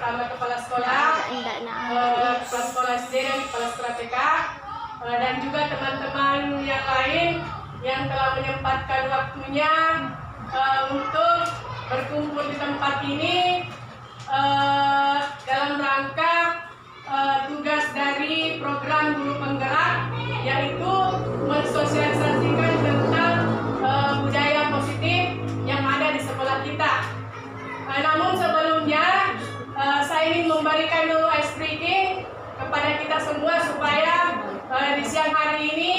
pertama kepala sekolah, kepala sekolah SD dan kepala sekolah TK, dan juga teman-teman yang lain yang telah menyempatkan waktunya untuk berkumpul di tempat ini dalam rangka tugas dari program Guru Penggerak, yaitu mensosialisasikan tentang budaya positif yang ada di sekolah kita. Namun sebelumnya saya ingin memberikan dulu ice breaking kepada kita semua supaya di siang hari ini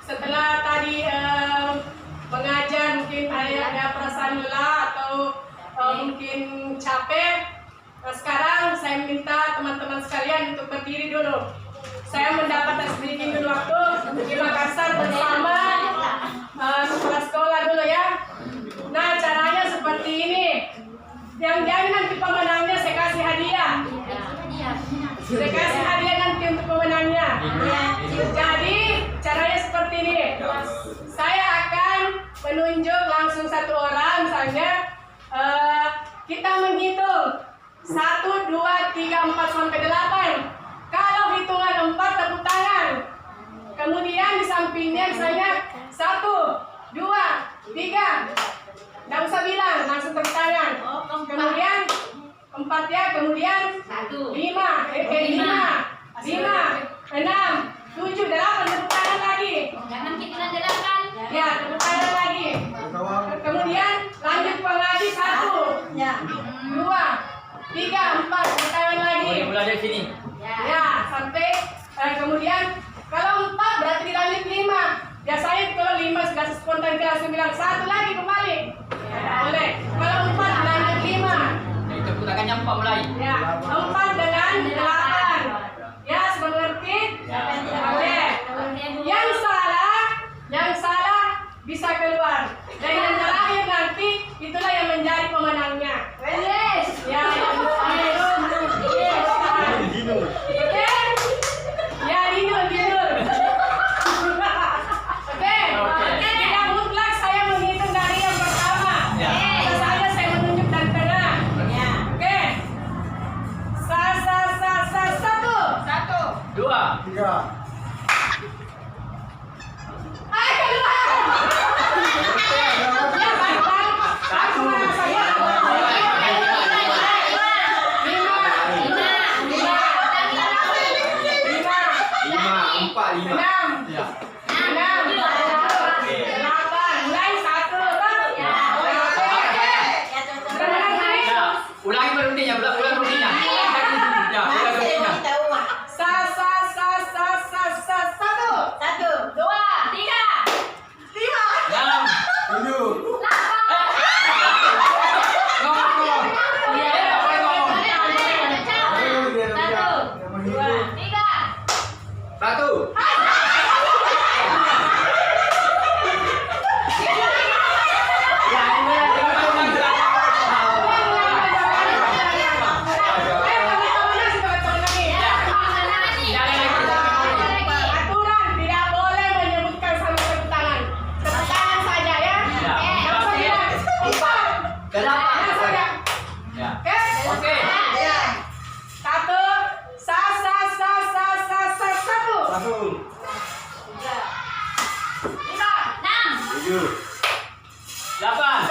setelah tadi mengajar mungkin ada perasaan lelah atau mungkin capek. Sekarang saya minta teman-teman sekalian untuk berdiri dulu. Saya mendapat ice breaking dulu waktu di Makassar bersama kepala sekolah dulu ya. Nah, caranya seperti ini. Yang nanti pemenangnya saya kasih hadiah. Saya kasih hadiah nanti untuk pemenangnya. Jadi caranya seperti ini. Saya akan menunjuk langsung satu orang misalnya. Kita menghitung 1, 2, 3, 4 sampai 8. Kalau hitungan 4 tepuk tangan. Kemudian di sampingnya misalnya 1, 2, 3. Nggak usah bilang, langsung tepuk tangan. Kemudian 4 ya, kemudian 5, 5, 6, 7, 8, tepuk tangan lagi. Jangan kita delapan. Ya, tepuk tangan lagi. Kemudian lanjut pengaji 1, 2, 3, 4, tepuk tangan lagi. Mulai dari sini. Ya, sampai kemudian kalau 4 berarti dilanjut 5. Biasanya kalau 5 sudah spontan kita langsung bilang 1 lagi kembali. Boleh. Kalau 4 dilanjut 5. Itu putakannya 4 mulai. Ya, 4 dengan 8. Ya, sudah mengerti? Boleh. Yang salah bisa keluar. Dan yang terakhir nanti itulah yang menjadi pemenangnya. Yes. Ya, oke? Ya, Dino. Oke. Tidak mutlak saya menghitung dari yang pertama. Saya menunjuk dari tengah. Oke. 1. 2, 3. Ayo keluar. Ya, baik-baik. Aku saya. 5. 6, 8, mulai 1, ulangi rutinnya, ulang rutinnya. Ya, ulang rutinnya. 1, 2, 3, 5, 6. 7. Satu. aturan tidak boleh menyebutkan sama tepuk tangan. Tepuk tangan saja ya. Nggak usah bilang 4. Delapan. Saja. Ya. Oke. Oke. 1, 1. 7. 8.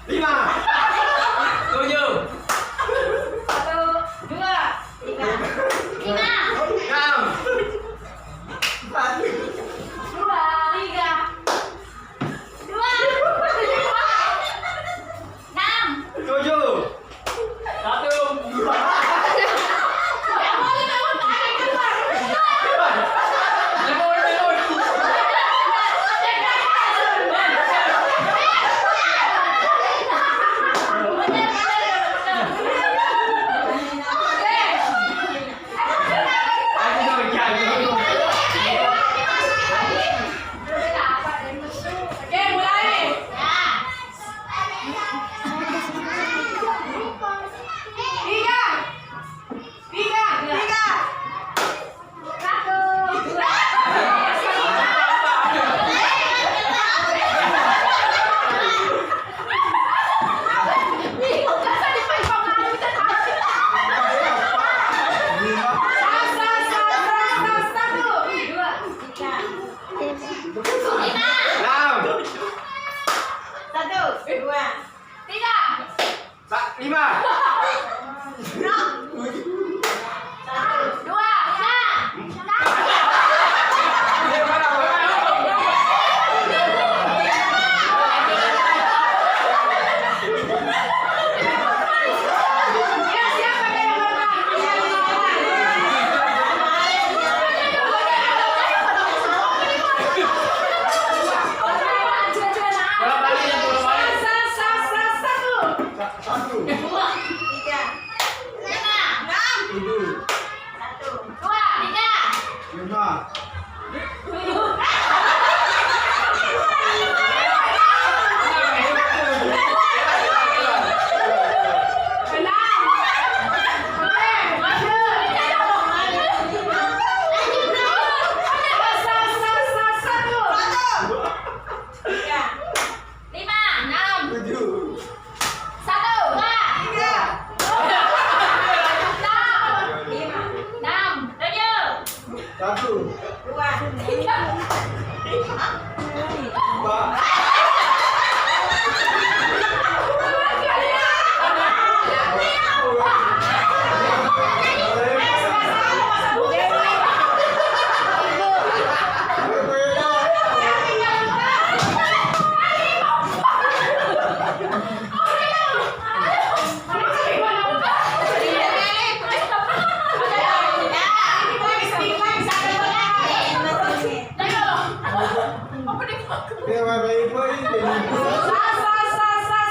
5.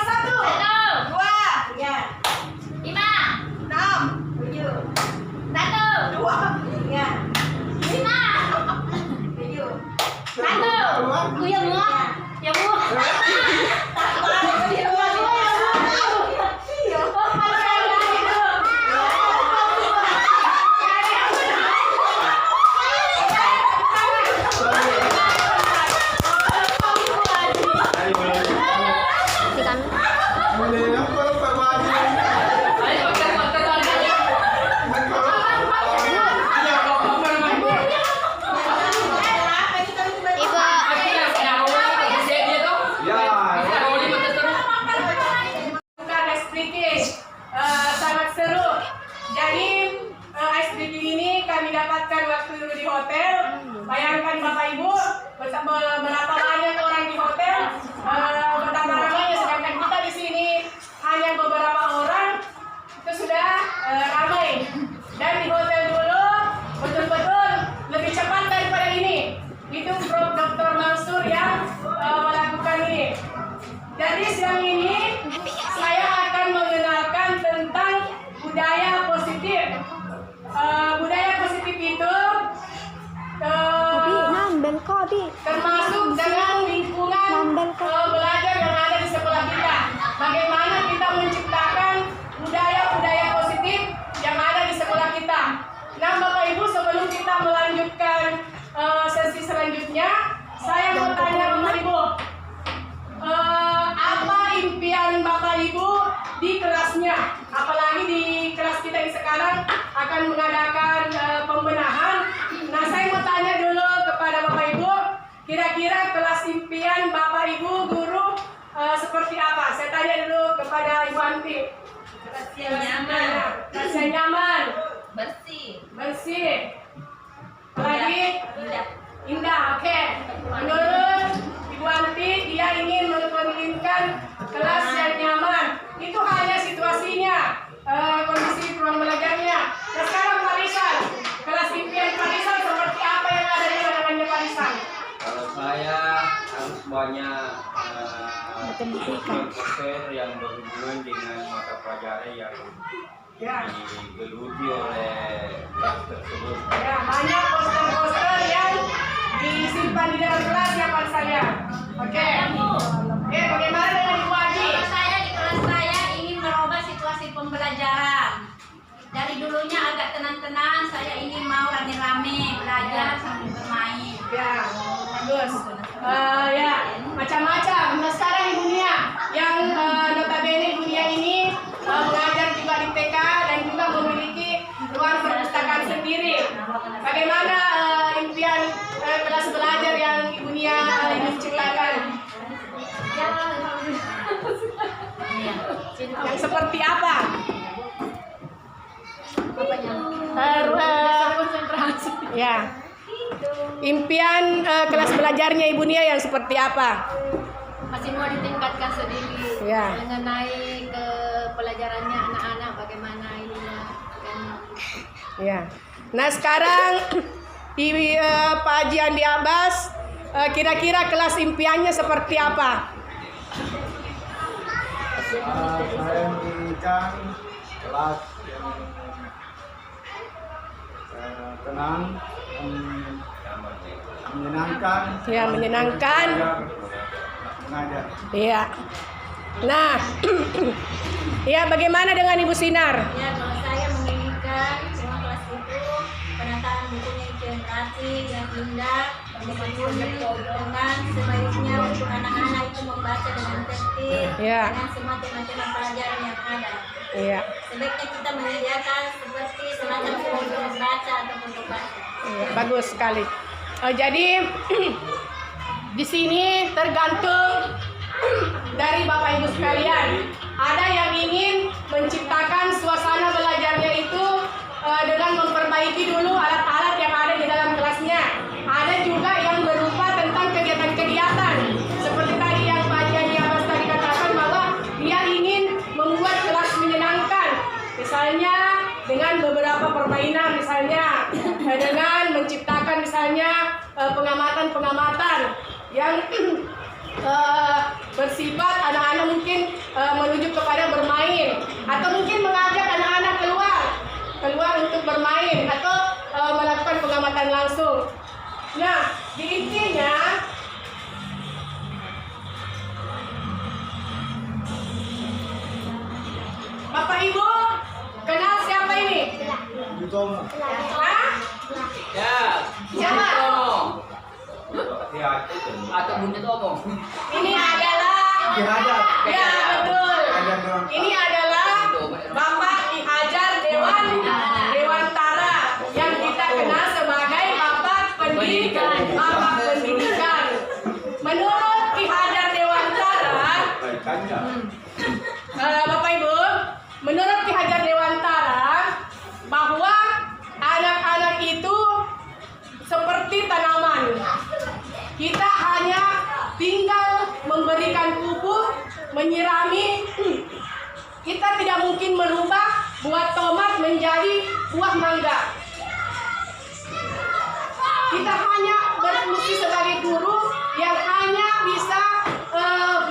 Satu, dua, tiga, Lima. enam, tujuh, Satu. dua, tiga, Lima. tujuh. Satu. Ya mu. Ya mu. Ayo konten aja. Bukan ice breaking, sangat seru. Jadi ice breaking ini kami dapatkan waktu di hotel. Bayangkan Bapak Ibu, berapa banyak orang di hotel, betapa ramainya. Sedangkan kita di sini hanya beberapa orang, itu sudah ramai. Dan di hotel dulu betul-betul lebih cepat daripada ini. Itu Prof. Dr. Mansur yang melakukan ini. Jadi siang ini saya akan mengenalkan tentang budaya positif. Budaya positif itu termasuk dengan lingkungan belajar yang ada di sekolah kita. Bagaimana kita menciptakan budaya-budaya positif yang ada di sekolah kita. Nah, Bapak Ibu, sebelum kita melanjutkan sesi selanjutnya, saya mau tanya Bapak Ibu, apa impian Bapak Ibu di kelasnya? Apalagi di kelas kita yang sekarang akan mengadakan pembenahan. Nah, saya mau tanya dulu kepada Bapak Ibu, kira-kira kelas impian Bapak Ibu guru seperti apa? Saya tanya dulu kepada Ibu Anti. Kelas yang nyaman. Kelas yang nyaman, Bersih. bersih, apalagi Indah. indah. Oke, menurut Ibu Anti, dia ingin menginginkan kelas yang nyaman. Itu hanya situasinya, kondisi ruang belajarnya. Nah, sekarang Pak Rizal, kelas impian Pak Rizal seperti apa yang ada di hadapannya Pak Rizal? Kalau saya harus banyak poster yang berhubungan dengan mata pelajaran yang Ya, digeluti oleh kelas tersebut. ya, banyak poster-poster yang disimpan di dalam kelas ya Pak saya. Oke, bagaimana dengan Ibu Aji? Kalau saya di kelas saya ingin merubah situasi pembelajaran. Dari dulunya agak tenang-tenang, saya ingin mau rame-rame belajar sambil bermain. Ya, bagus. Ya, macam-macam. Nah, sekarang Ibu Nia yang notabene Ibu Nia ini mengajar juga di TK dan juga memiliki ruang perpustakaan sendiri. Bagaimana impian kelas belajar yang Ibu Nia ingin ciptakan? Yang seperti apa? Ya. Impian kelas belajarnya Ibu Nia yang seperti apa? Masih mau ditingkatkan sedikit Ya. mengenai ke pelajarannya anak-anak bagaimana ininya. Ya. Nah, sekarang Pak Haji Andi Abbas, kira-kira kelas impiannya seperti apa? Saya menginginkan kelas yang tenang, menyenangkan. Ya, menyenangkan. Mengajar. Iya. Nah, ya, bagaimana dengan Ibu Sinar? Ya, kalau saya menginginkan semua kelas itu penataan bukunya itu yang rapi, yang indah, dengan sebaiknya untuk anak-anak itu membaca dengan tertib, Ya. dengan semua tema-tema pelajaran yang ada. Iya. Sebaiknya kita menyediakan seperti semacam forum membaca atau untuk baca. Iya, bagus sekali. Jadi di sini tergantung dari Bapak Ibu sekalian. Ada yang ingin menciptakan suasana belajarnya itu dengan memperbaiki dulu alat-alat yang ada di dalam kelasnya. Ada juga yang berupa tentang kegiatan-kegiatan. Seperti tadi yang Pak Jani Abbas tadi katakan bahwa dia ingin membuat kelas menyenangkan. Misalnya dengan beberapa permainan, misalnya dengan menciptakan misalnya pengamatan-pengamatan yang bersifat anak-anak mungkin menuju kepada bermain, atau mungkin mengajak anak-anak keluar untuk bermain atau melakukan pengamatan langsung. Nah, di intinya Bapak Ibu kenal siapa ini? Utomo. Hah? Ya, Siapa? Ya, itu. Atau Bunda Tomo. Ini adalah Ki Hajar. ya betul. Hajar Dewan. Ini adalah Bapak Ki Hajar Dewantara yang kita kenal sebagai Bapak Pendidikan. Bapak Pendidikan. Menurut Ki Hajar Dewantara, Bapak Ibu, menurut Ki Hajar Dewantara bahwa anak-anak itu seperti tanaman. Kita hanya tinggal memberikan pupuk, menyirami. Kita tidak mungkin merubah buah tomat menjadi buah mangga. Kita hanya berfungsi sebagai guru yang hanya bisa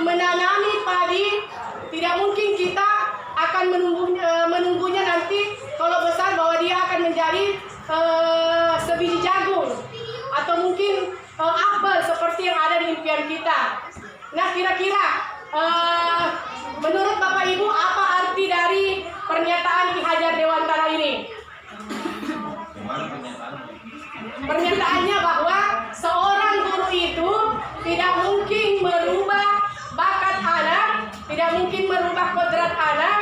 menanami padi. Tidak mungkin kita akan menunggunya nanti kalau besar bahwa dia akan menjadi sebiji jagung atau mungkin apel seperti yang ada di impian kita. Nah, kira-kira menurut Bapak Ibu apa arti dari pernyataan Ki Hajar Dewantara ini? Pernyataannya bahwa seorang guru itu tidak mungkin merubah bakat anak, tidak mungkin merubah kodrat anak.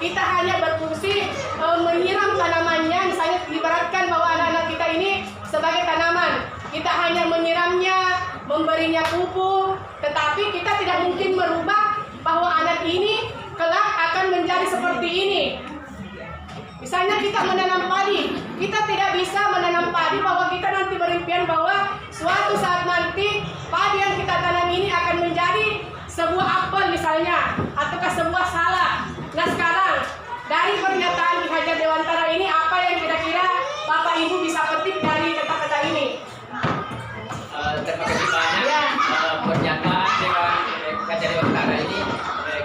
Kita hanya berfungsi menyiram tanamannya. Misalnya ibaratkan bahwa anak-anak kita ini sebagai tanaman, kita hanya menyiramnya, memberinya pupuk, tetapi kita tidak mungkin merubah bahwa anak ini kelak akan menjadi seperti ini. Misalnya kita menanam padi, kita tidak bisa menanam padi bahwa kita nanti berimpian bahwa suatu saat nanti padi yang kita tanam ini akan menjadi sebuah apel misalnya, ataukah sebuah salak. Nah, sekarang dari pernyataan Ki Hajar Dewantara ini apa yang kira-kira Bapak Ibu bisa petik dari kata-kata ini? Terima kasih banyak. Pernyataan dengan Hajar Dewantara ini,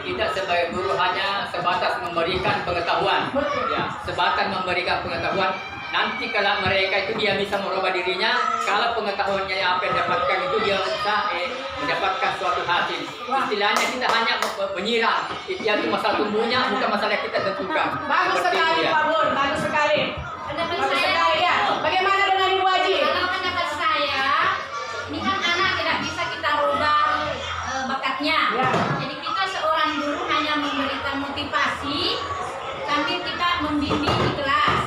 kita sebagai guru hanya sebatas memberikan pengetahuan. Ya, sebatas memberikan pengetahuan. Nanti kalau mereka itu dia bisa merubah dirinya, kalau pengetahuannya yang apa yang dapatkan itu dia bisa mendapatkan suatu hasil. Istilahnya kita hanya menyiram. Itu masalah tumbuhnya, bukan masalah kita tentukan. Bagus Seperti sekali itu, ya. Pak Bun, bagus sekali. Pendapat Bagus saya, sekali ya. Bagaimana dengan Ibu Haji? kalau pendapat saya, ini kan anak tidak bisa kita rubah bakatnya. Ya. Jadi kita seorang guru hanya memberikan motivasi sambil kita membimbing di kelas.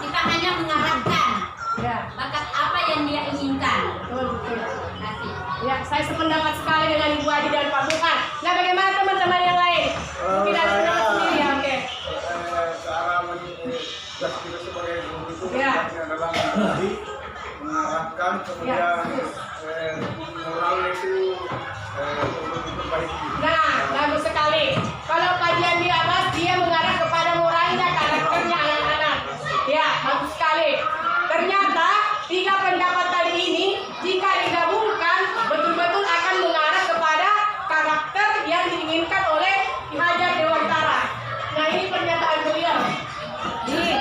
Kita hanya mengarahkan Ya, bakat apa yang dia inginkan. betul, betul. Terima kasih. Ya, saya sependapat sekali dengan Ibu Haji dan Pak Bukan. Nah, bagaimana teman-teman yang lain? Mungkin ada pendapat sendiri ya, oke. Cara tugas kita sebagai guru itu Ya. adalah mendidik, mengarahkan, kemudian moral itu untuk diperbaiki. Nah, bagus sekali. Kalau kajian di atas dia mengarah kepada moralnya, karakternya anak-anak. Ya, bagus sekali. Ternyata 3 pendapat tadi ini jika digabungkan betul-betul akan mengarah kepada karakter yang diinginkan oleh Ki Hajar Dewantara. Nah, ini pernyataan beliau. Ini.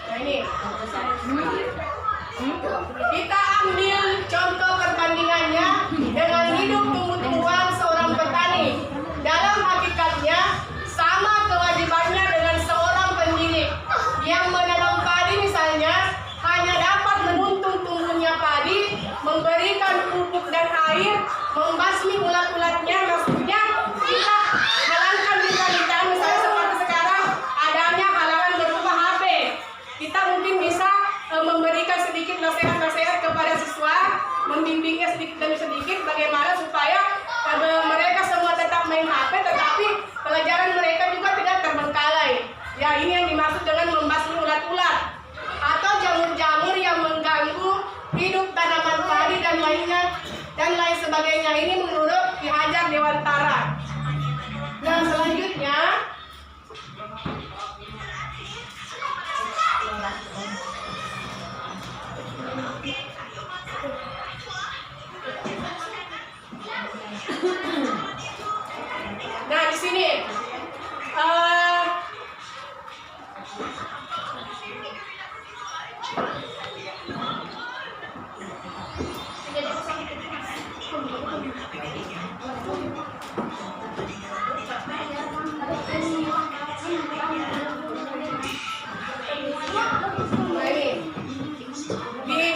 Nah, ini. Kita ambil contoh perbandingannya dengan hidup tumbuh-tumbuhan seorang petani. Dalam hakikatnya sama kewajibannya dengan seorang pendidik yang menanam padi misalnya hanya dapat menuntun tumbuhnya padi, memberikan pupuk dan air, membasmi ulat-ulatnya, maksudnya kita jalankan berita-berita misalnya seperti sekarang adanya halangan berupa HP. Kita mungkin bisa memberikan sedikit nasihat-nasihat kepada siswa, membimbingnya sedikit demi sedikit bagaimana supaya mereka semua tetap main HP, tetapi pelajaran mereka juga tidak terbengkalai. Ya, ini yang dimaksud dengan membasmi ulat-ulat atau jamur-jamur yang mengganggu hidup tanaman padi dan lainnya dan lain sebagainya. Ini menurut Ki Hajar Dewantara. Nah, selanjutnya nah di sini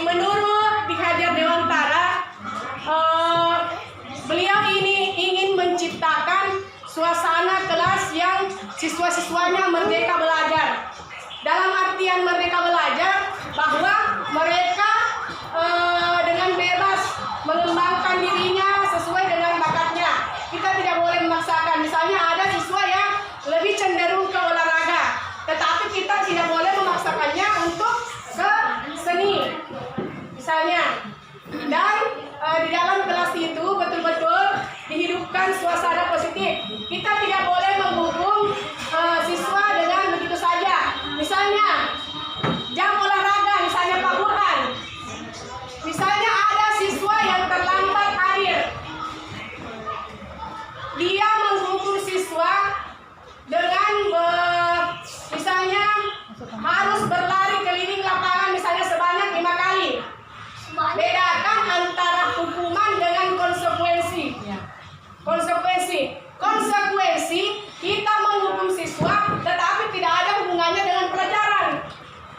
menurut Ki Hajar Dewantara, beliau ini ingin menciptakan suasana kelas yang siswa-siswanya merdeka belajar. Dalam artian merdeka belajar bahwa mereka dengan bebas mengembangkan dirinya sesuai dengan bakatnya. Kita tidak boleh memaksakan. Misalnya ada siswa yang lebih cenderung ke olahraga, tetapi kita tidak boleh memaksakannya untuk ke seni misalnya. Dan di dalam kelas itu betul-betul dihidupkan suasana positif. Kita tidak boleh menghukum siswa dengan begitu saja. Misalnya jam olahraga, misalnya Pak Burhan, misalnya ada siswa yang terlambat hadir, dia menghukum siswa dengan misalnya harus berlari keliling lapangan misalnya sebanyak 5 kali. Bedakan antara hukuman dengan konsekuensi. Konsekuensi kita menghukum siswa tetapi tidak ada hubungannya dengan pelajaran.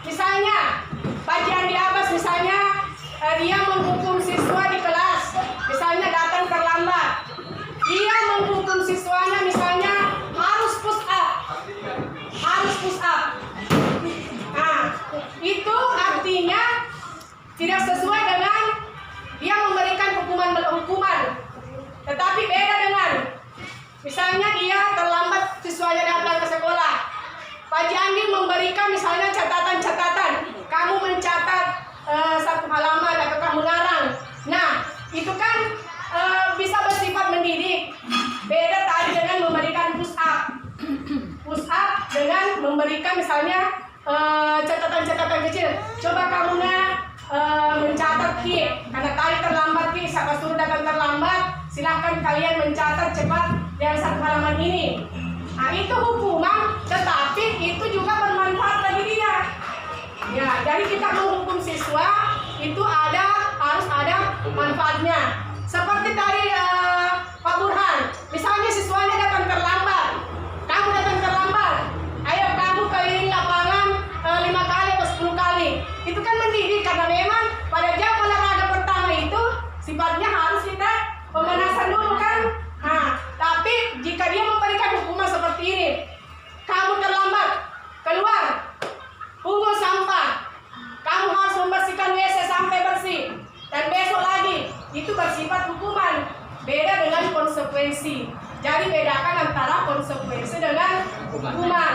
Misalnya Pak Jandi Abbas misalnya dia menghukum siswa di kelas, misalnya datang terlambat. Dia menghukum siswanya misalnya harus push up. Nah, itu artinya tidak sesuai dengan dia memberikan hukuman. Tetapi beda dengan misalnya dia terlambat siswanya datang ke sekolah. Pak Jandi memberikan misalnya catatan-catatan. Kamu mencatat satu halaman atau kamu mengarang. Nah, itu kan bisa bersifat mendidik. Beda tadi dengan memberikan push up dengan memberikan misalnya catatan-catatan kecil. Coba kamu mencatat Ki, karena tadi terlambat Ki, siapa suruh datang terlambat, silahkan kalian mencatat cepat yang satu halaman ini. Nah, itu hukuman, tetapi itu juga bermanfaat bagi dia. Ya, jadi kita menghukum siswa itu harus ada manfaatnya. Seperti tadi Pak Burhan, misalnya siswanya datang terlambat, kamu datang terlambat, ayo kamu keliling lapangan 5 kali atau 10 kali. Itu kan mendidik, karena memang pada jam olahraga pertama itu sifatnya harus kita pemanasan dulu kan. Nah, tapi jika dia memberikan hukuman seperti ini, kamu terlambat, keluar, pungut sampah, kamu harus membersihkan WC sampai bersih, dan besok lagi, itu bersifat hukuman. Beda dengan konsekuensi. Jadi bedakan antara konsekuensi dengan hukuman.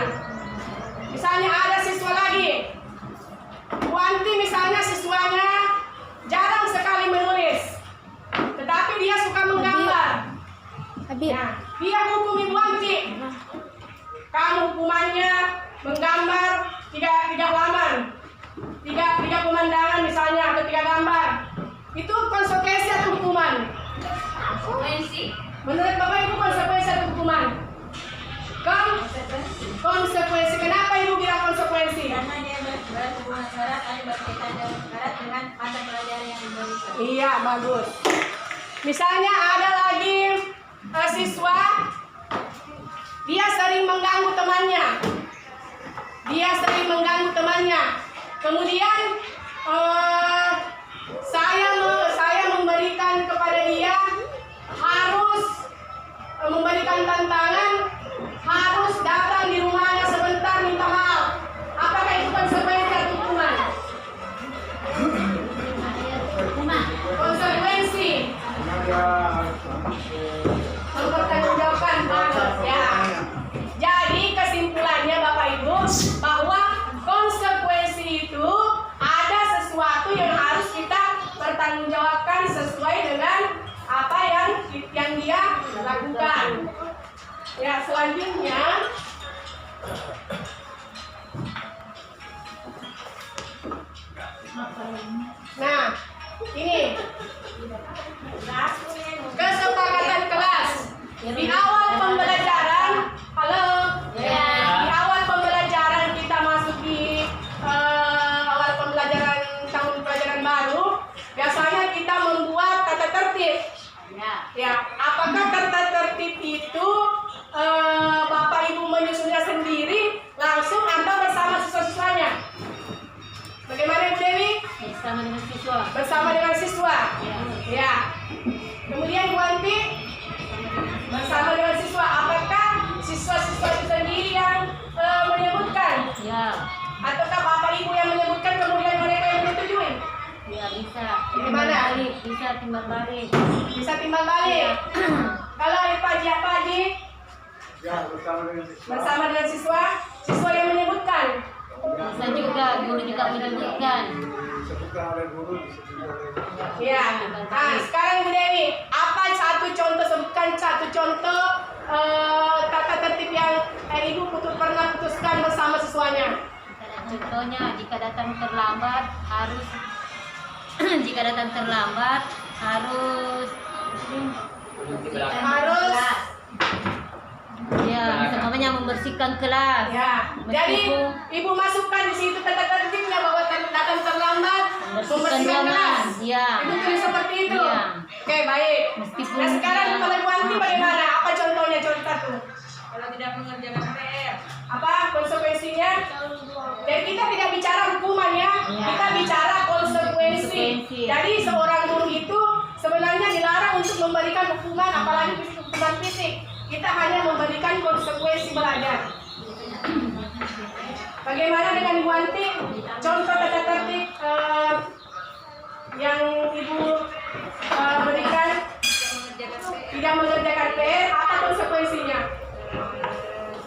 Misalnya ada siswa lagi, Wanti misalnya siswanya jarang sekali menulis, tetapi dia suka menggambar. Nah, dia hukumi Wanti. Kamu hukumannya menggambar 3 halaman, 3 pemandangan misalnya atau 3 gambar. Itu konsekuensi atau hukuman? Menurut Bapak Ibu konsekuensi atau hukuman? Konsekuensi. Kenapa Ibu bilang konsekuensi? Karena dia berhubungan erat, berkaitan erat dengan mata pelajaran yang diberikan. Iya, bagus. Misalnya ada lagi siswa, dia sering mengganggu temannya. Kemudian saya memberikan kepada dia mempertanggungjawabkan ya. Jadi kesimpulannya Bapak Ibu bahwa konsekuensi itu ada sesuatu yang harus kita pertanggungjawabkan sesuai dengan apa yang dia lakukan. Ya, selanjutnya nah, ini kesepakatan kelas. Di awal pembelajaran, di awal pembelajaran kita masuk di awal pembelajaran tahun pelajaran baru, biasanya kita membuat tata tertib. Ya, apakah tata tertib itu Bapak Ibu menyusunnya sendiri langsung atau bersama siswa-siswanya? Bagaimana Ibu Dewi? Bersama dengan siswa. Bersama dengan siswa. Ya. Kemudian Bu Anti? Bersama dengan siswa. Apakah siswa-siswa itu sendiri yang menyebutkan? Ya. Ataukah Bapak Ibu yang menyebutkan kemudian mereka yang menyetujui? Ya, bisa. Bagaimana? Bisa timbal balik. Bisa timbal balik. Kalau Pak Haji? Ya, bersama dengan siswa. Bersama dengan siswa. Siswa yang menyebutkan. Bisa juga, guru juga menyebutkan. Disebutkan oleh guru, disebutkan oleh Ya. Nah, sekarang Bu Dewi, apa sebutkan satu contoh tata tertib yang Ibu pernah putuskan bersama siswanya? Contohnya, jika datang terlambat harus ya, semuanya membersihkan kelas. Ya. Jadi Ibu masukkan di situ tata tertibnya bahwa datang terlambat membersihkan kelas. Ya. Ibu tulis seperti itu. Iya. Oke, baik. Meskipun Nah, sekarang kalau Ibu Anti bagaimana? Apa contohnya? Contoh satu. Kalau tidak mengerjakan PR, Apa konsekuensinya? Dan kita tidak bicara hukuman ya, Ya. kita bicara konsekuensi. Jadi seorang guru itu sebenarnya dilarang untuk memberikan hukuman, apalagi hukuman fisik. Kita hanya memberikan konsekuensi belajar. Bagaimana dengan Bu Anti? Contoh tata tertib yang Ibu berikan tidak mengerjakan PR, apa konsekuensinya?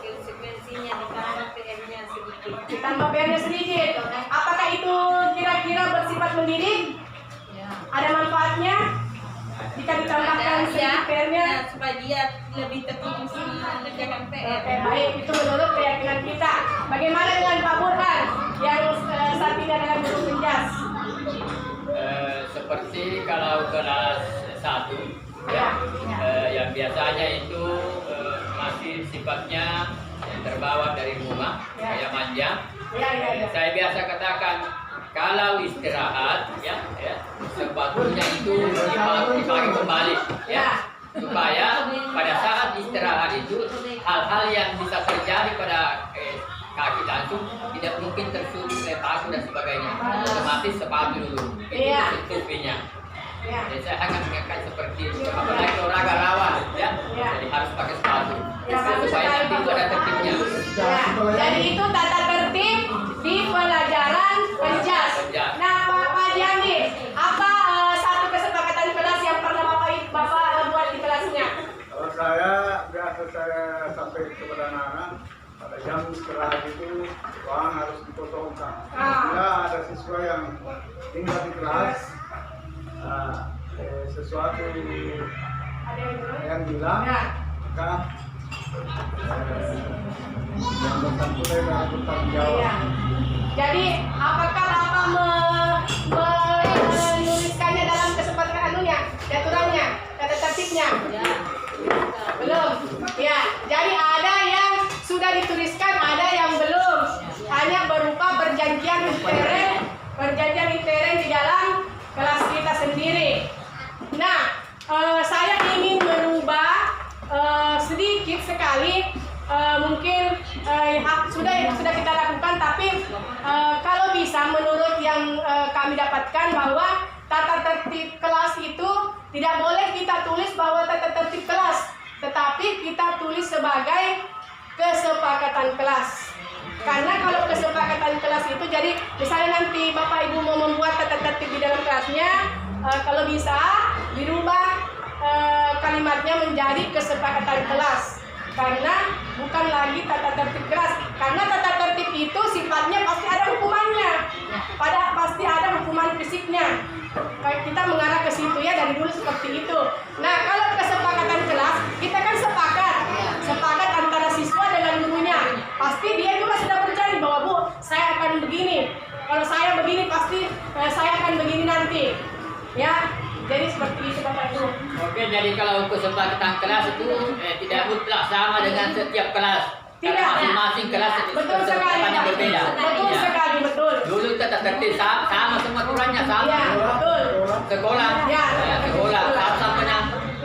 konsekuensinya ditambah PR-nya sedikit. Ditambah PR-nya sedikit. Apakah itu kira-kira bersifat mendidik? Ada manfaatnya? Jika ditambahkan sedikit PR-nya? Nah, supaya dia lebih tertib mengerjakan PR. Oke, baik. Itu menurut keyakinan kita. Bagaimana dengan Pak Burhan yang saat ini adalah guru penjas? Seperti kalau kelas 1 ya, yang biasanya itu masih sifatnya yang terbawa dari rumah, kayak manja. Ya. Saya biasa katakan kalau istirahat ya sepatunya itu dipakai kembali ya, supaya pada saat istirahat itu hal-hal yang bisa terjadi pada kaki langsung tidak mungkin tersulut sepatu dan sebagainya, otomatis sepatu dulu itu tutupinya. Jadi saya akan mengingatkan seperti itu, apalagi olahraga lawan ya, jadi harus pakai sepatu supaya nanti itu ada tertibnya. Jadi itu tata tertib di pelajaran penjas. Nah, Pak Jandi, apa satu kesepakatan kelas yang pernah Bapak buat di kelasnya? Kalau saya biasa saya sampai kepada anak-anak pada jam istirahat itu uang harus dipotongkan. Bila ada siswa yang tinggal di kelas, sesuatu yang bilang, maka yang bersangkutan harus bertanggung jawab. Jadi, apakah Bapak menuliskannya dalam kesepakatan anunya, aturannya, tata tertibnya? Belum. Ya, jadi ada yang sudah dituliskan, ada yang belum. Hanya berupa perjanjian intern di dalam kelas kita sendiri. Nah, saya ingin merubah sedikit sekali, mungkin sudah kita lakukan, tapi kalau bisa menurut yang kami dapatkan bahwa tata tertib kelas itu tidak boleh kita tulis bahwa tata tertib kelas, tetapi kita tulis sebagai kesepakatan kelas. Karena kalau kesepakatan kelas itu, jadi misalnya nanti Bapak Ibu mau membuat tata tertib di dalam kelasnya, kalau bisa dirubah kalimatnya menjadi kesepakatan kelas, karena bukan lagi tata tertib kelas. Karena tata tertib itu sifatnya pasti ada hukumannya, pasti ada hukuman fisiknya. Kita mengarah ke situ ya, dari dulu seperti itu. Nah, kalau kesepakatan kelas, kita kan sepakat antara siswa dengan gurunya. Pasti dia juga sudah berjanji bahwa Bu, saya akan begini. Kalau saya begini pasti saya akan begini nanti. Ya, jadi seperti itu Bapak Ibu. Oke, jadi kalau kesepakatan kelas itu tidak mutlak sama dengan setiap kelas. Tidak. Karena masing-masing kelas itu Betul sekali, kesepakatannya Pak. berbeda. Betul Ya. sekali, betul. Dulu tata tertib sama semua aturannya sama. Ya, betul. Sekolah, Ya, sekolah, sekolah. samanya.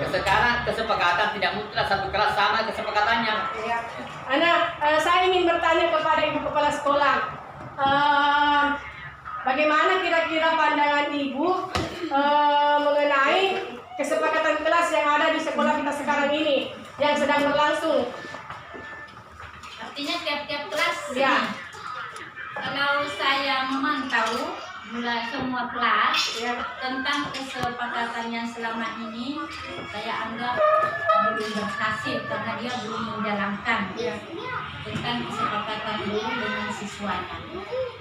Sekarang kesepakatan tidak mutlak satu kelas sama kesepakatannya. Ya. Saya ingin bertanya kepada Ibu Kepala Sekolah, bagaimana kira-kira pandangan Ibu mengenai kesepakatan kelas yang ada di sekolah kita sekarang ini, yang sedang berlangsung? Artinya tiap-tiap kelas. Ya. Kalau saya memantau mulai semua kelas Ya. tentang kesepakatan yang selama ini, saya anggap belum berhasil karena dia belum menjalankan Ya. tentang kesepakatan guru dengan siswanya.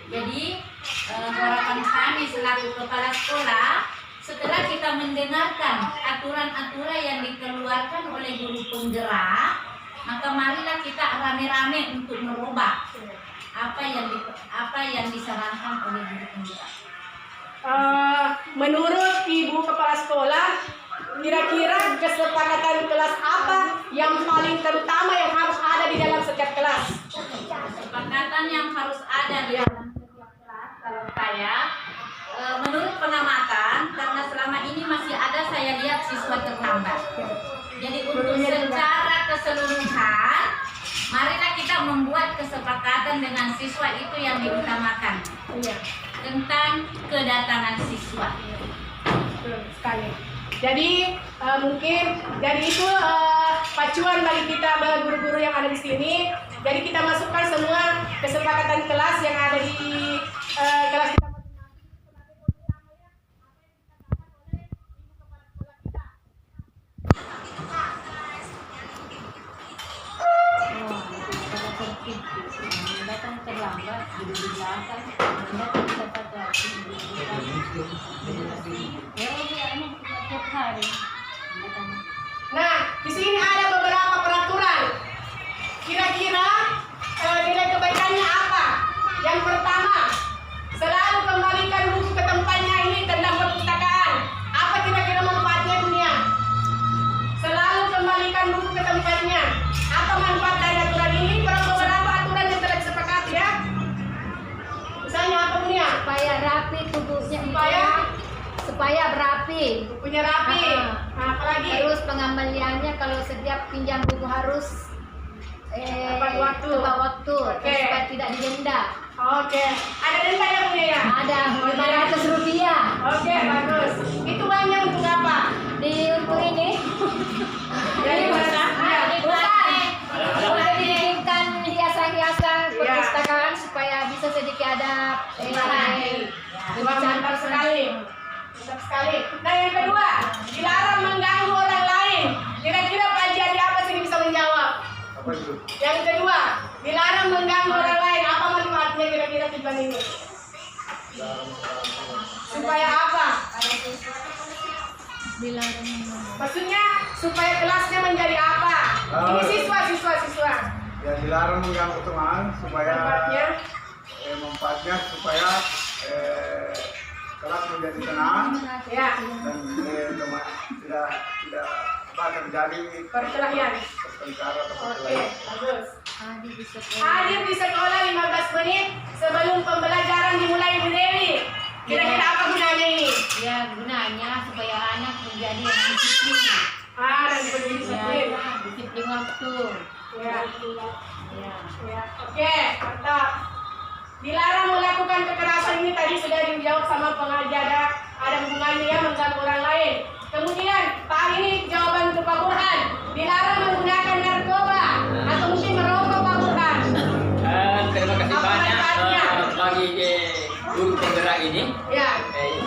Jadi harapan kami selaku kepala sekolah, setelah kita mendengarkan aturan-aturan yang dikeluarkan oleh guru penggerak, maka marilah kita rame-rame untuk merubah apa yang disarankan oleh guru penggerak. Menurut Ibu Kepala Sekolah, kira-kira kesepakatan kelas apa yang paling terutama yang harus ada di dalam setiap kelas? Kesepakatan yang harus ada di dalam setiap kelas, kalau saya, menurut pengamatan, karena selama ini masih ada saya lihat siswa terlambat. Jadi untuk secara keseluruhan, marilah kita membuat kesepakatan dengan siswa itu yang diutamakan tentang kedatangan siswa. Betul sekali. Jadi mungkin dari itu pacuan bagi kita guru-guru yang ada di sini. Jadi kita masukkan semua kesepakatan kelas yang ada di kelas kita. Datang terlambat, duduk di belakang, datang tepat waktu, duduk di tiap hari. Nah, di sini ada beberapa peraturan. Kira-kira nilai kebaikannya apa? Yang pertama, selalu kembalikan buku ke tempatnya. Ini tentang perpustakaan. Apa kira-kira manfaatnya dunia? Selalu kembalikan buku ke tempatnya. Apa manfaat dari aturan ini? Beberapa aturan yang telah disepakati ya. Misalnya apa dunia? Supaya rapi tubuhnya, Supaya berapi. bukunya rapi. Nah, apalagi? Terus pengembaliannya kalau setiap pinjam buku harus Tepat waktu. Oke. supaya tidak didenda. Oke. Ada denda ya punya ya? Ada 500 rupiah Oke, bagus. Itu uangnya untuk apa? untuk ini. Jadi mana? Ya. Untuk dibikinkan hiasan-hiasan perpustakaan supaya bisa sedikit ada Wah, mantap sekali. Mantap sekali. Nah, yang kedua, dilarang mengganggu orang lain. Kira-kira Pak Haji ada apa sih bisa menjawab? Apa itu? Yang kedua, dilarang mengganggu orang lain. Apa manfaatnya kira-kira tujuan ini? Supaya apa? Maksudnya supaya kelasnya menjadi apa? Ini siswa. Ya dilarang mengganggu teman supaya Manfaatnya? manfaatnya supaya kelas menjadi tenang Ya, dan teman tidak terjadi perkelahian. pertengkaran atau Oke, perkelahian. bagus. Hadir di sekolah 15 menit sebelum pembelajaran dimulai Bu Dewi. Kira-kira apa gunanya ini? Ya, gunanya supaya anak menjadi yang disiplin. Dan berdisiplin. Disiplin waktu. Ya. Ya. Ya. Oke, mantap. Dilarang melakukan kekerasan ini tadi sudah dijawab sama pengajar, ada hubungannya ya mengganggu orang lain. Kemudian Pak ini jawaban untuk Pak Burhan. Dilarang menggunakan narkoba atau mungkin merokok Pak Burhan. Terima kasih Apa banyak manfaatnya? bagi guru penggerak ini. Ya.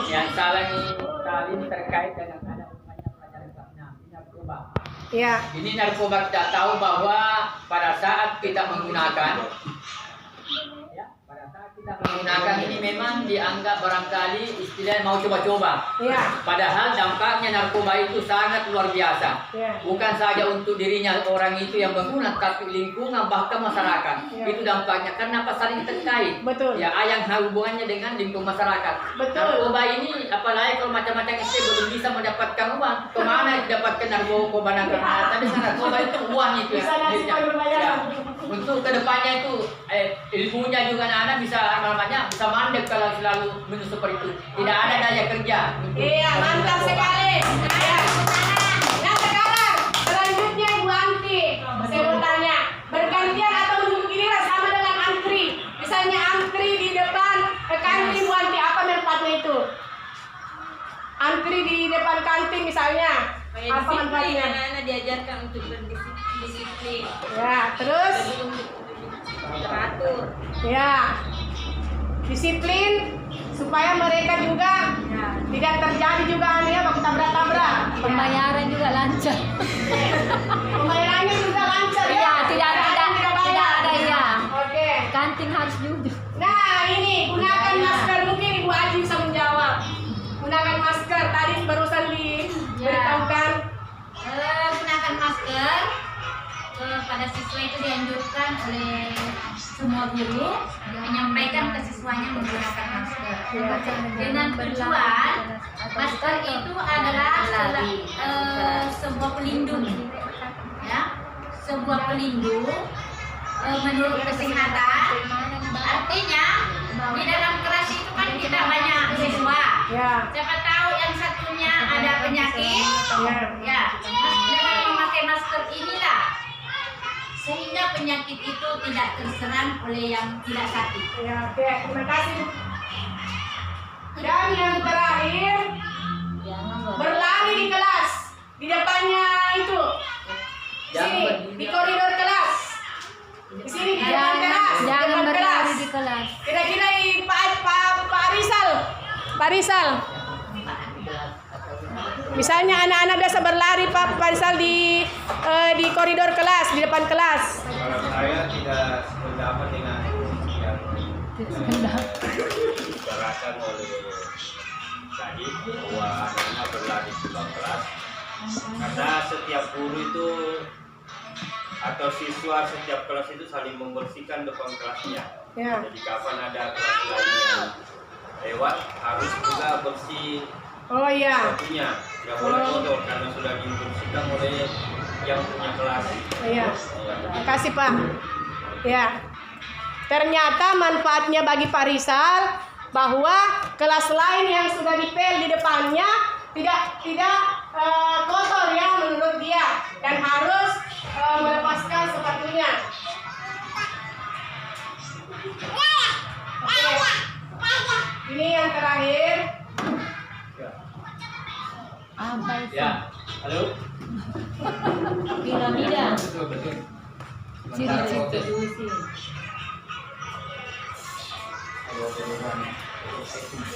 Yang salah ini kali ini terkait dengan ada banyak pelajaran kelas 6. narkoba. Ya. Ini narkoba kita tahu bahwa pada saat kita menggunakan, ya, pada saat kita menggunakan ini memang dianggap barangkali istilahnya mau coba-coba. Ya. Padahal dampaknya narkoba itu sangat luar biasa. Ya. Bukan saja untuk dirinya orang itu yang menggunakan, tapi lingkungan bahkan masyarakat. Ya. Itu dampaknya karena apa, saling terkait. Betul. Ya, yang hubungannya dengan lingkungan masyarakat. Betul. Narkoba ini apalagi kalau macam-macam istri belum bisa mendapatkan uang, kemana didapatkan narkoba tapi narkoba itu uang itu ya. Bisa nasi Ya. berbayar. Ya. Untuk kedepannya itu ilmunya juga anak-anak bisa bisa mandek kalau selalu minum seperti itu. Tidak ada daya kerja. untuk Iya, mantap narkoba. sekali. Ya. Nah sekarang selanjutnya Ibu Anti, saya mau tanya, bergantian atau duduk giliran sama dengan antri? Misalnya antri di depan kantin Ibu Anti, apa manfaatnya itu? Antri di depan kantin misalnya, Supaya apa disiplin, manfaatnya? anak-anak diajarkan untuk berdisiplin. Ya, terus? Jadi untuk teratur. Ya, disiplin supaya mereka juga tidak terjadi juga ya waktu tabrak-tabrak. Pembayaran juga lancar. Pembayarannya juga lancar ya. Iya, tidak bayar. ada ya. Oke. Kantin harus jujur. Nah, ini gunakan masker, mungkin Ibu Aji bisa menjawab. Gunakan masker, tadi barusan diberitahukan. Gunakan masker. Pada siswa itu dianjurkan oleh semua guru menyampaikan ke siswanya menggunakan masker dengan tujuan masker itu adalah sebuah pelindung, ya, sebuah pelindung menurut kesehatan. Artinya di dalam kelas itu kan kita banyak siswa. Ya. Siapa tahu yang satunya ada penyakit, ya, dengan memakai masker inilah sehingga penyakit itu tidak terserang oleh yang tidak sakit. Ya, oke, terima kasih. Dan yang terakhir, berlari di kelas, di depannya itu, di sini, di koridor kelas, di sini di depan kelas, di depan kelas. di kelas. Kira-kira Pak Rizal, misalnya anak-anak biasa berlari Pak Rizal di koridor kelas, di depan kelas. Kalau saya tidak sependapat dengan yang dibicarakan oleh tadi bahwa anak-anak berlari di bangku kelas, karena setiap guru itu atau siswa setiap kelas itu saling membersihkan depan kelasnya. Ya. Jadi kapan ada kelas lain yang lewat harus juga bersih Oh iya. sepatunya, tidak boleh kotor karena sudah dibersihkan oleh yang punya kelas. Iya. Terima kasih Pak. Ya. Ternyata manfaatnya bagi Pak Rizal bahwa kelas lain yang sudah dipel di depannya tidak kotor ya menurut dia dan harus melepaskan sepatunya. Oke. Ini yang terakhir. Apa itu? Ya, halo. Piramida. Betul. Ciri-ciri.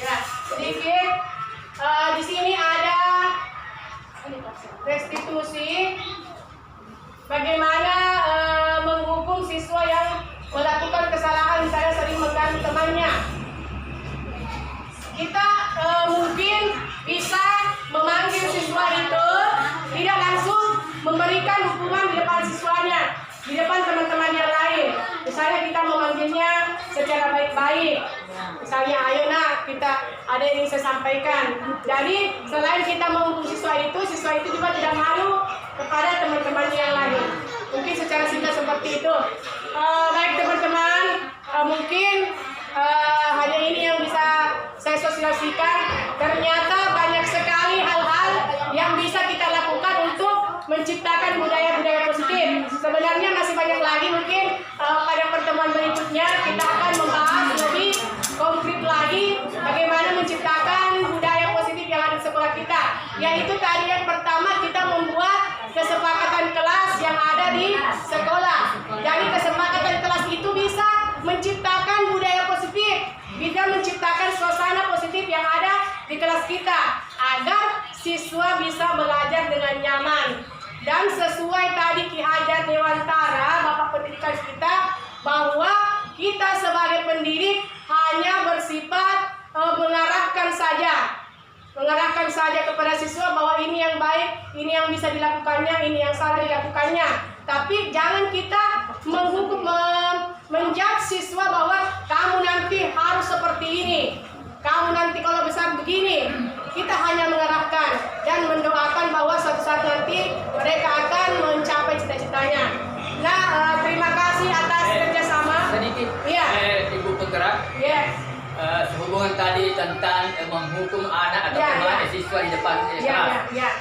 Ya, sedikit di sini ada restitusi bagaimana menghukum siswa yang melakukan kesalahan misalnya sering mengganggu temannya. Kita mungkin bisa memanggil siswa itu tidak langsung memberikan hukuman di depan siswanya, di depan teman-teman yang lain. Misalnya kita memanggilnya secara baik-baik. Misalnya, ayo nak, kita ada yang ingin saya sampaikan. Jadi selain kita menghukum siswa itu juga tidak malu kepada teman-teman yang lain. Mungkin secara singkat seperti itu. Baik teman-teman, mungkin hanya ini yang bisa saya sosialisasikan. Ternyata banyak sekali hal-hal yang bisa kita lakukan untuk menciptakan budaya-budaya positif. Sebenarnya masih banyak lagi, mungkin pada pertemuan berikutnya kita akan membahas lebih konkret lagi bagaimana menciptakan budaya positif yang ada di sekolah kita. Yaitu tadi yang pertama kita membuat kesepakatan kelas yang ada di sekolah. Jadi kesepakatan kelas itu bisa menciptakan budaya positif, bisa menciptakan suasana positif yang ada di kelas kita agar siswa bisa belajar dengan nyaman. dan sesuai tadi Ki Hajar Dewantara, Bapak Pendidikan kita, bahwa kita sebagai pendidik hanya bersifat mengarahkan saja kepada siswa bahwa ini yang baik, ini yang bisa dilakukannya, ini yang salah dilakukannya. Tapi jangan kita menghukum, menjudge siswa bahwa kamu nanti harus seperti ini, kamu nanti kalau besar begini. Kita hanya mengarahkan dan mendoakan bahwa suatu saat nanti mereka akan mencapai cita-citanya. Nah, terima kasih atas kerjasama. Sedikit, Iya. Ibu penggerak. Yes. Sehubungan tadi tentang menghukum anak atau Ya. siswa di depan Ya. kelas.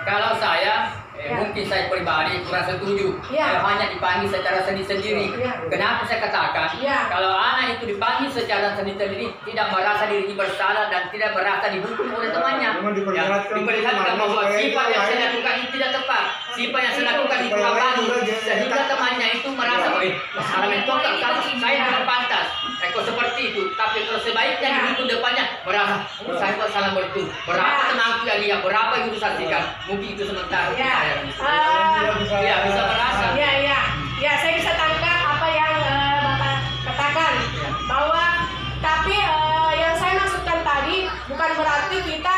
Kalau saya Ya. mungkin saya pribadi kurang setuju Ya. kalau hanya dipanggil secara sendiri-sendiri. Ya. Kenapa saya katakan Ya. kalau anak itu dipanggil secara sendiri-sendiri tidak merasa dirinya bersalah dan tidak merasa dihukum oleh temannya. Memang diperlihatkan Diperlihatkan bahwa supaya sifat yang saya lain. lakukan itu tidak tepat, sifat yang saya lakukan itu kurang bagus, sehingga temannya itu merasa salah mentokan kamu saya tidak pantas. Kok seperti itu, tapi kalau sebaiknya dihukum depannya merasa saya kok salah betul. Berapa temanku yang dia, berapa yang itu saksikan, mungkin itu sementara. Ya. Ya, bisa merasa. Ya, saya bisa tangkap apa yang Bapak katakan, bahwa tapi yang saya maksudkan tadi bukan berarti kita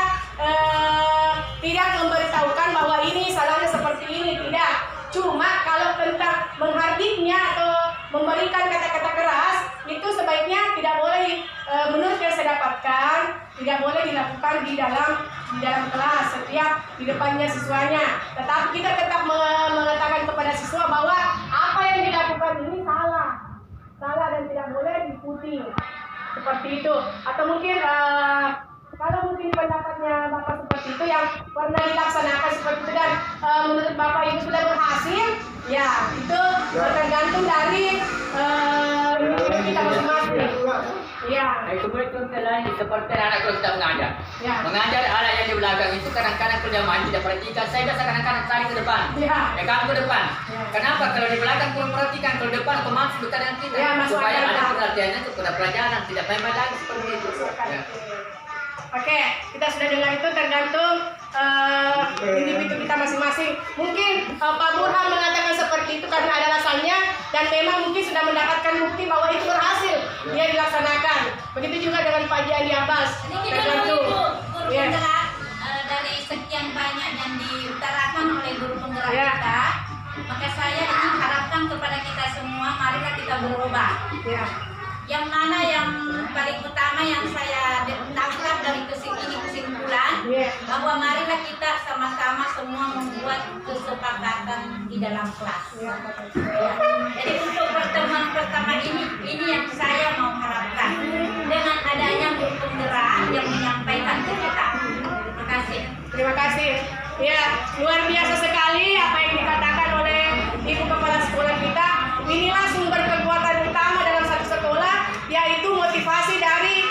tidak memberitahukan bahwa ini salahnya seperti ini, tidak. Cuma kalau tentang menghardiknya atau memberikan kata-kata keras itu sebaiknya tidak boleh, menurut yang saya dapatkan, tidak boleh dilakukan di dalam kelas setiap di depannya siswanya. Tetapi kita tetap mengatakan kepada siswa bahwa apa yang dilakukan ini salah dan tidak boleh diikuti seperti itu. Atau mungkin kalau mungkin pendapatnya Bapak seperti itu yang pernah dilaksanakan seperti itu dan menurut Bapak Ibu sudah berhasil, ya itu tergantung dari individu kita masing-masing. Ya. Kemudian contoh lain seperti anak kalau kita mengajar. Ya. Mengajar anak yang di belakang itu kadang-kadang kerjaan tidak perhatikan. Saya biasa kadang-kadang tarik ke depan. Ya. Kamu ke depan. Ya. Kenapa? Kalau di belakang kurang perhatikan, kalau depan otomatis dekat dengan kita. Ya, masuk supaya akal, anak Pak. perhatiannya itu pada pelajaran, tidak main-main lagi seperti itu. Ya. Oke, kita sudah dengar itu tergantung individu kita masing-masing. Mungkin Pak Burhan mengatakan seperti itu karena ada alasannya dan memang mungkin sudah mendapatkan bukti bahwa itu berhasil dia dilaksanakan. Begitu juga dengan Pak Jani Abbas. Sedikit dulu Tergantung. Ibu, guru Ya. penggerak dari sekian banyak yang diutarakan oleh guru penggerak Ya. kita, maka saya ingin harapkan kepada kita semua, marilah kita berubah. Ya. Yang mana yang paling utama yang saya tangkap dari kesimpulan, bahwa marilah kita sama-sama semua membuat kesepakatan di dalam kelas. Ya. Jadi untuk pertemuan pertama ini yang saya mau harapkan dengan adanya guru penggerak yang menyampaikan ke kita. Terima kasih. Terima kasih. Ya, luar biasa sekali apa yang dikatakan oleh Ibu Kepala Sekolah kita. Inilah sumber kekuatan utama dalam satu sekolah, yaitu motivasi dari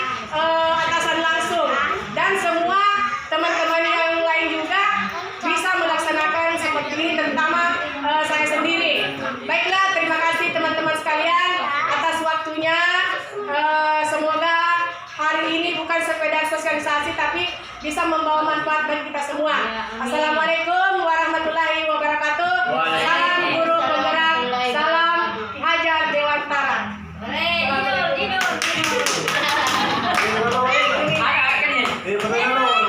atasan langsung. Dan semua teman-teman yang lain juga bisa melaksanakan seperti ini, terutama saya sendiri. Baiklah, terima kasih teman-teman sekalian atas waktunya. Semoga hari ini bukan sekedar sosialisasi, tapi bisa membawa manfaat bagi kita semua. Assalamualaikum warahmatullahi wabarakatuh.